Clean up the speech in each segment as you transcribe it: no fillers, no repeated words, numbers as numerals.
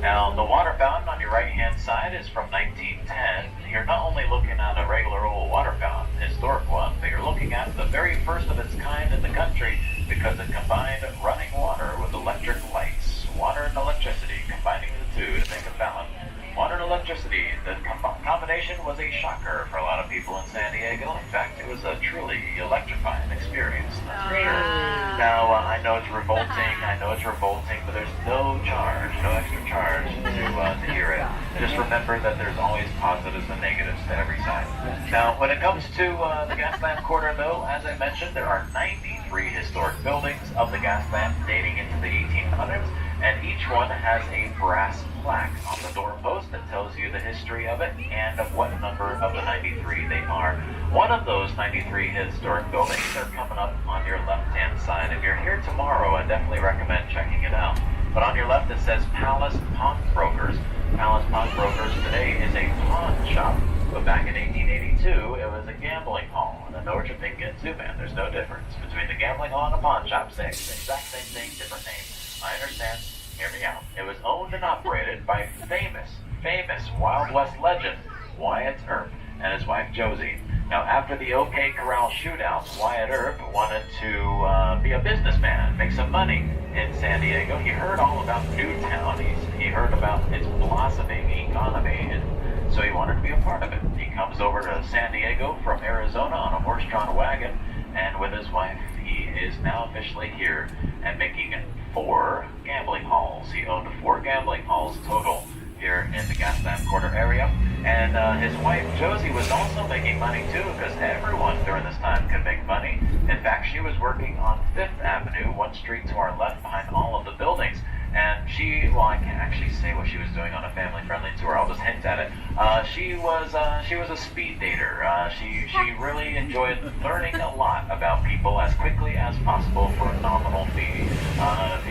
Now, the water fountain on your right-hand side is from 1910. You're not only looking at a regular old water fountain, historic one, but you're looking at the very first of its kind in the country because it combined running water with electric lights. Water and electricity, combining the two to make a fountain. Water and electricity, the combination was a shocker for a lot of people in San Diego. In fact, it was a truly electrifying experience, that's for sure. Now, I know it's revolting, but there's no extra charge to hear it. Just remember that there's always positives and negatives to every side. Now, when it comes to the Gaslamp Quarter, though, as I mentioned, there are 93 historic buildings of the Gaslamp dating into the 1800s, and each one has a brass plaque on the doorpost that tells you the history of it and of what number of the 93 they are. One of those 93 historic buildings are coming up on your left-hand side. If you're here tomorrow, I definitely recommend checking it out. But on your left, it says Palace Pawnbrokers. Palace Pawnbrokers today is a pawn shop, but back in 1882, it was a gambling hall. And I know what you're thinking too, man. There's no difference between the gambling hall and a pawn shop. Same, exact same thing, different name. I understand. Hear me out. It was owned and operated by famous Wild West legend Wyatt Earp and his wife Josie. Now, after the OK Corral shootouts, Wyatt Earp wanted to be a businessman, make some money in San Diego. He heard all about Newtown. He heard about its blossoming economy, and so he wanted to be a part of it. He comes over to San Diego from Arizona on a horse-drawn wagon, and with his wife, he is now officially here and making 4 gambling halls. He owned 4 gambling halls total here in the Gaslamp Quarter area. And his wife, Josie, was also making money too, because everyone during this time could make money. In fact, she was working on 5th Avenue, one street to our left behind all of the buildings. And I can't actually say what she was doing on a family-friendly tour. I'll just hint at it. She was a speed dater. She really enjoyed learning a lot about people as quickly as possible for a nominal fee. If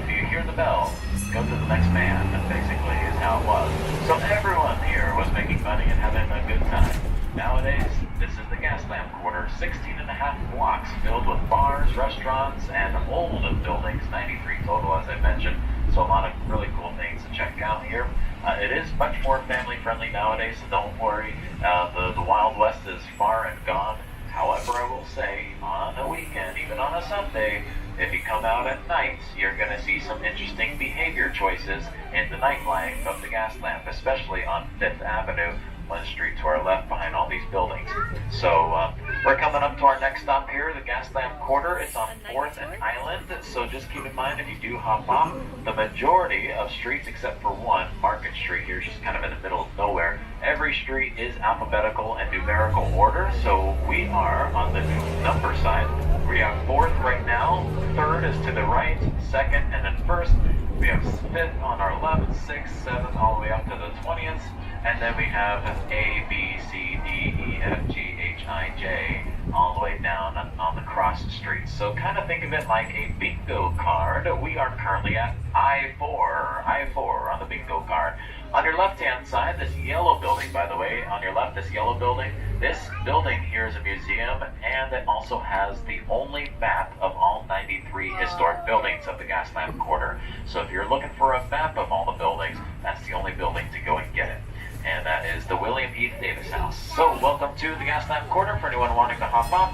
you hear the bell, go to the next man. Basically, is how it was. So everyone here was making money and having a good time. Nowadays, this is the Gaslamp Quarter, 16.5 blocks filled with bars, restaurants, and old buildings, 93 total, as I mentioned. So a lot of really cool things to check out here. It is much more family-friendly nowadays, so don't worry. The Wild West is far and gone. However, I will say, on a weekend, even on a Sunday, if you come out at night, you're going to see some interesting behavior choices in the nightlife of the Gaslamp, especially on 5th Avenue, one street to our left behind all these buildings. So we're coming up to our next stop here, the Gaslamp Quarter. It's on 4th and Island, so just keep in mind if you do hop off, the majority of streets except for one, Market Street here, is just kind of in the middle of nowhere. Every street is alphabetical and numerical order, so we are on the number side. We have 4th right now, 3rd is to the right, 2nd, and then 1st. We have 5th on our left, 6th, 7th, all the way up to the 20th. And then we have A, B, C, D, E, F, G, H, I, J, all the way down on the cross streets. So kind of think of it like a bingo card. We are currently at I-4 on the bingo card. On your left-hand side, this yellow building, by the way, on your left, this yellow building, this building here is a museum, and it also has the only map of all 93 historic buildings of the Gaslamp Quarter. So if you're looking for a map of all the buildings, that's the only building to go and get it. And that is the William E. Davis House. So welcome to the Gaslamp Quarter for anyone wanting to hop off.